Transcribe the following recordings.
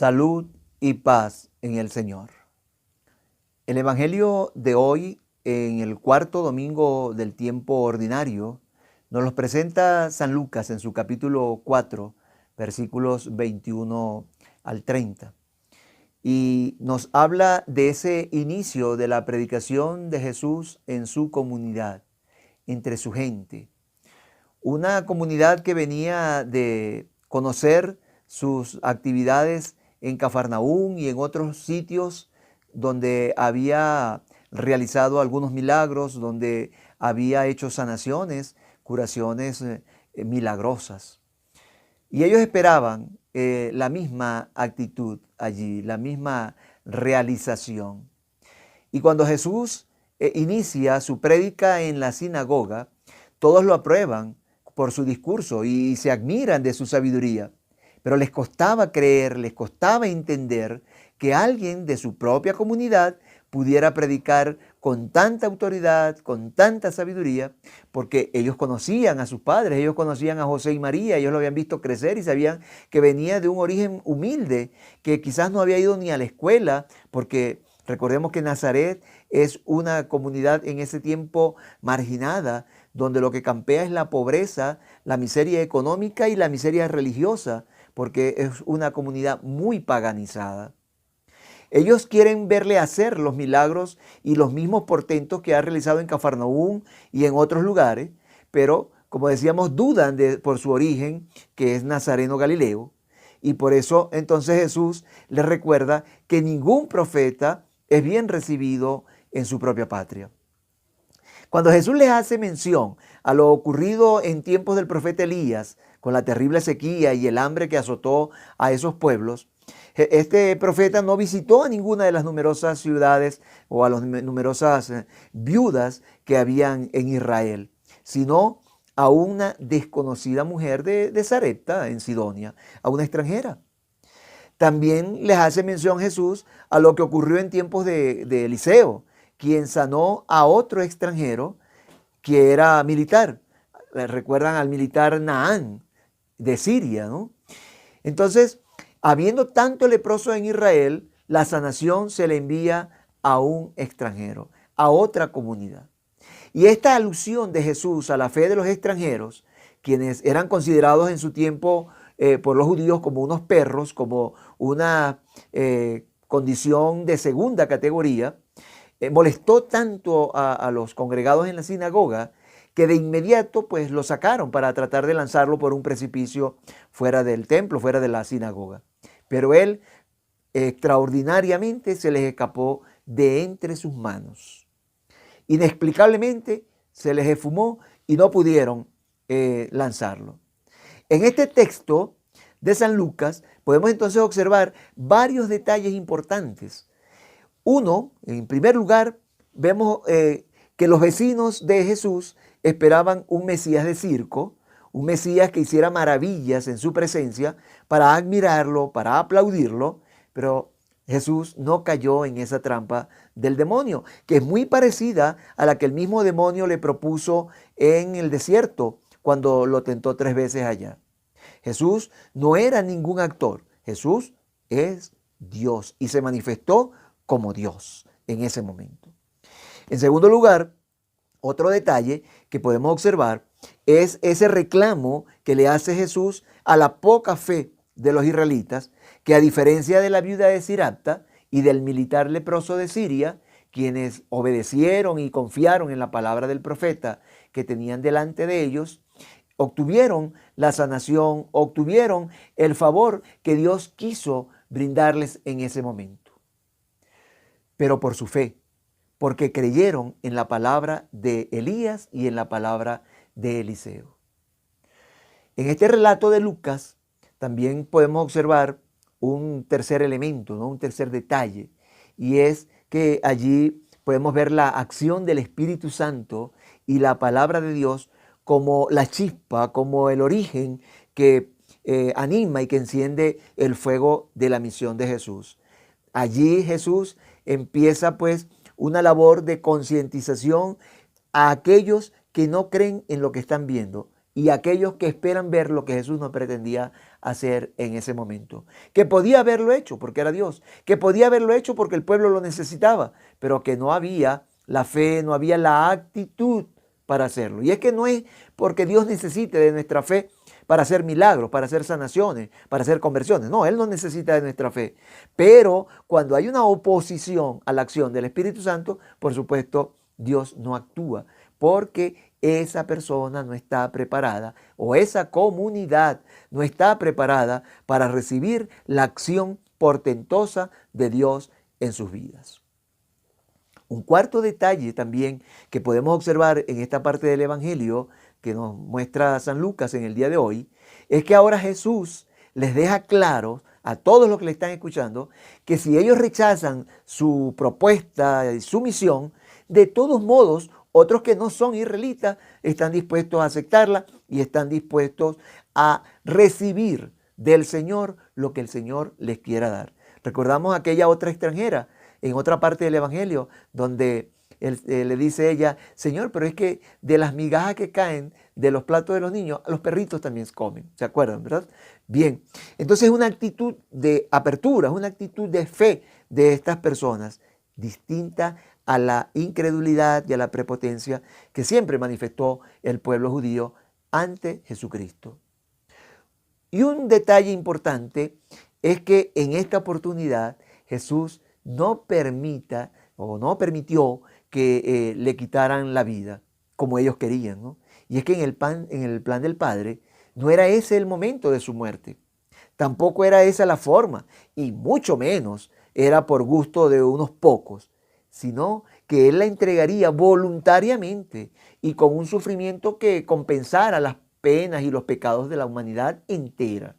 Salud y paz en el Señor. El Evangelio de hoy, en el cuarto domingo del tiempo ordinario, nos los presenta San Lucas en su capítulo 4, versículos 21 al 30. Y nos habla de ese inicio de la predicación de Jesús en su comunidad, entre su gente. Una comunidad que venía de conocer sus actividades en Cafarnaúm y en otros sitios donde había realizado algunos milagros, donde había hecho sanaciones, curaciones milagrosas. Y ellos esperaban la misma actitud allí, la misma realización. Y cuando Jesús inicia su prédica en la sinagoga, todos lo aprueban por su discurso y se admiran de su sabiduría. Pero les costaba creer, les costaba entender que alguien de su propia comunidad pudiera predicar con tanta autoridad, con tanta sabiduría, porque ellos conocían a sus padres, ellos conocían a José y María, ellos lo habían visto crecer y sabían que venía de un origen humilde, que quizás no había ido ni a la escuela, porque recordemos que Nazaret es una comunidad en ese tiempo marginada, donde lo que campea es la pobreza, la miseria económica y la miseria religiosa, porque es una comunidad muy paganizada. Ellos quieren verle hacer los milagros y los mismos portentos que ha realizado en Cafarnaúm y en otros lugares, pero como decíamos, dudan por su origen, que es Nazareno Galileo, y por eso entonces Jesús les recuerda que ningún profeta es bien recibido en su propia patria. Cuando Jesús les hace mención a lo ocurrido en tiempos del profeta Elías, con la terrible sequía y el hambre que azotó a esos pueblos, este profeta no visitó a ninguna de las numerosas ciudades o a las numerosas viudas que habían en Israel, sino a una desconocida mujer de Sarepta, en Sidonia, a una extranjera. También les hace mención Jesús a lo que ocurrió en tiempos de Eliseo, quien sanó a otro extranjero que era militar. Recuerdan al militar Naán de Siria, ¿no? Entonces, habiendo tanto leproso en Israel, la sanación se le envía a un extranjero, a otra comunidad. Y esta alusión de Jesús a la fe de los extranjeros, quienes eran considerados en su tiempo por los judíos como unos perros, como una condición de segunda categoría, molestó tanto a los congregados en la sinagoga que de inmediato pues lo sacaron para tratar de lanzarlo por un precipicio fuera del templo, fuera de la sinagoga. Pero él extraordinariamente se les escapó de entre sus manos. Inexplicablemente se les esfumó y no pudieron lanzarlo. En este texto de San Lucas podemos entonces observar varios detalles importantes. Uno, en primer lugar, vemos que los vecinos de Jesús esperaban un Mesías de circo, un Mesías que hiciera maravillas en su presencia para admirarlo, para aplaudirlo, pero Jesús no cayó en esa trampa del demonio, que es muy parecida a la que el mismo demonio le propuso en el desierto cuando lo tentó 3 veces allá. Jesús no era ningún actor, Jesús es Dios y se manifestó como Dios en ese momento. En segundo lugar, otro detalle que podemos observar es ese reclamo que le hace Jesús a la poca fe de los israelitas, que a diferencia de la viuda de Sarepta y del militar leproso de Siria, quienes obedecieron y confiaron en la palabra del profeta que tenían delante de ellos, obtuvieron la sanación, obtuvieron el favor que Dios quiso brindarles en ese momento. Pero por su fe, porque creyeron en la palabra de Elías y en la palabra de Eliseo. En este relato de Lucas también podemos observar un tercer elemento, ¿no? Un tercer detalle, y es que allí podemos ver la acción del Espíritu Santo y la palabra de Dios como la chispa, como el origen que anima y que enciende el fuego de la misión de Jesús. Allí Jesús empieza pues una labor de concientización a aquellos que no creen en lo que están viendo, y aquellos que esperan ver lo que Jesús no pretendía hacer en ese momento. Que podía haberlo hecho porque era Dios, que podía haberlo hecho porque el pueblo lo necesitaba, pero que no había la fe, no había la actitud para hacerlo. Y es que no es porque Dios necesite de nuestra fe para hacer milagros, para hacer sanaciones, para hacer conversiones. No, Él no necesita de nuestra fe. Pero cuando hay una oposición a la acción del Espíritu Santo, por supuesto, Dios no actúa porque esa persona no está preparada o esa comunidad no está preparada para recibir la acción portentosa de Dios en sus vidas. Un cuarto detalle también que podemos observar en esta parte del Evangelio que nos muestra San Lucas en el día de hoy, es que ahora Jesús les deja claro a todos los que le están escuchando que si ellos rechazan su propuesta y su misión, de todos modos, otros que no son israelitas están dispuestos a aceptarla y están dispuestos a recibir del Señor lo que el Señor les quiera dar. Recordamos aquella otra extranjera en otra parte del Evangelio donde le dice ella, Señor, pero es que de las migajas que caen de los platos de los niños, los perritos también comen. ¿Se acuerdan, verdad? Bien, entonces es una actitud de apertura, es una actitud de fe de estas personas, distinta a la incredulidad y a la prepotencia que siempre manifestó el pueblo judío ante Jesucristo. Y un detalle importante es que en esta oportunidad Jesús no permitió que le quitaran la vida como ellos querían, ¿no? Y es que en el plan del Padre no era ese el momento de su muerte, tampoco era esa la forma, y mucho menos era por gusto de unos pocos, sino que Él la entregaría voluntariamente y con un sufrimiento que compensara las penas y los pecados de la humanidad entera.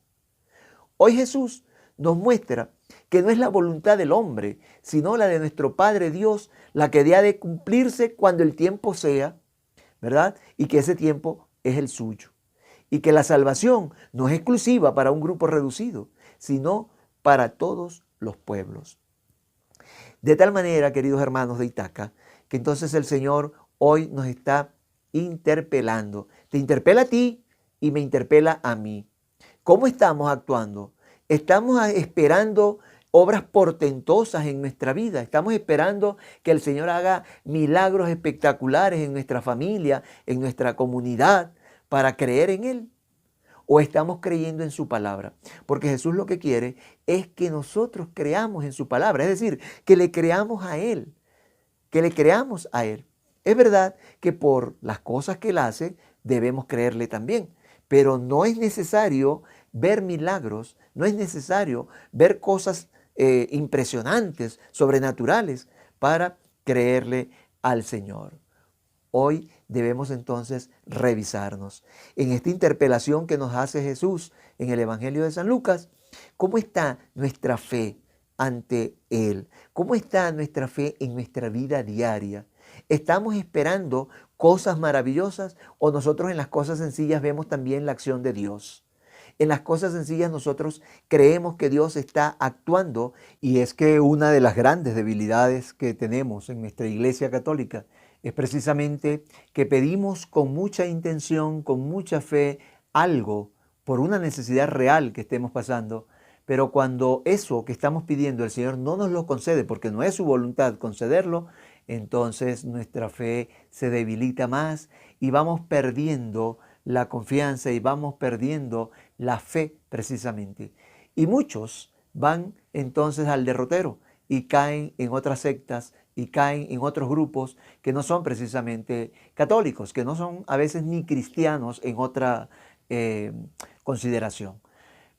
Hoy Jesús nos muestra que no es la voluntad del hombre, sino la de nuestro Padre Dios, la que ha de cumplirse cuando el tiempo sea, ¿verdad? Y que ese tiempo es el suyo. Y que la salvación no es exclusiva para un grupo reducido, sino para todos los pueblos. De tal manera, queridos hermanos de Itaca, que entonces el Señor hoy nos está interpelando. Te interpela a ti y me interpela a mí. ¿Cómo estamos actuando? ¿Estamos esperando obras portentosas en nuestra vida? ¿Estamos esperando que el Señor haga milagros espectaculares en nuestra familia, en nuestra comunidad, para creer en Él? ¿O estamos creyendo en su palabra? Porque Jesús lo que quiere es que nosotros creamos en su palabra, es decir, que le creamos a Él, que le creamos a Él. Es verdad que por las cosas que Él hace debemos creerle también, pero no es necesario ver milagros, no es necesario ver cosas impresionantes, sobrenaturales, para creerle al Señor. Hoy debemos entonces revisarnos. En esta interpelación que nos hace Jesús en el Evangelio de San Lucas, ¿cómo está nuestra fe ante Él? ¿Cómo está nuestra fe en nuestra vida diaria? ¿Estamos esperando cosas maravillosas o nosotros en las cosas sencillas vemos también la acción de Dios? En las cosas sencillas nosotros creemos que Dios está actuando, y es que una de las grandes debilidades que tenemos en nuestra Iglesia Católica es precisamente que pedimos con mucha intención, con mucha fe, algo por una necesidad real que estemos pasando, pero cuando eso que estamos pidiendo el Señor no nos lo concede, porque no es su voluntad concederlo, entonces nuestra fe se debilita más y vamos perdiendo la confianza y vamos perdiendo la fe precisamente. Y muchos van entonces al derrotero y caen en otras sectas y caen en otros grupos que no son precisamente católicos, que no son a veces ni cristianos en otra consideración.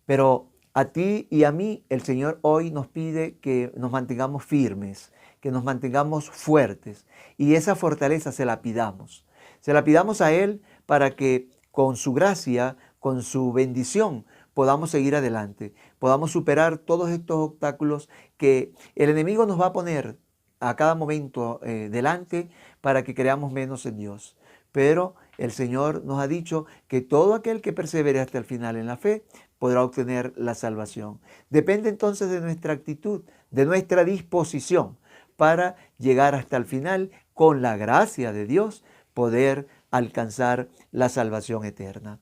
Pero a ti y a mí el Señor hoy nos pide que nos mantengamos firmes, que nos mantengamos fuertes, y esa fortaleza se la pidamos. Se la pidamos a Él para que con su gracia, con su bendición, podamos seguir adelante, podamos superar todos estos obstáculos que el enemigo nos va a poner a cada momento delante para que creamos menos en Dios. Pero el Señor nos ha dicho que todo aquel que persevere hasta el final en la fe podrá obtener la salvación. Depende entonces de nuestra actitud, de nuestra disposición para llegar hasta el final con la gracia de Dios, poder alcanzar la salvación eterna.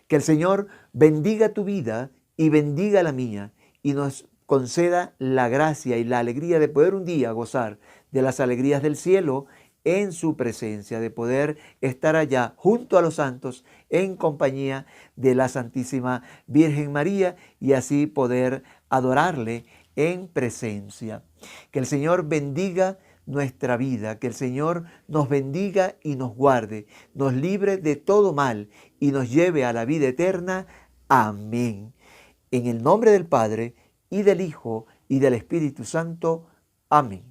Que el Señor bendiga tu vida y bendiga la mía y nos conceda la gracia y la alegría de poder un día gozar de las alegrías del cielo en su presencia, de poder estar allá junto a los santos en compañía de la Santísima Virgen María y así poder adorarle en presencia. Que el Señor bendiga nuestra vida, que el Señor nos bendiga y nos guarde, nos libre de todo mal y nos lleve a la vida eterna. Amén. En el nombre del Padre, y del Hijo, y del Espíritu Santo. Amén.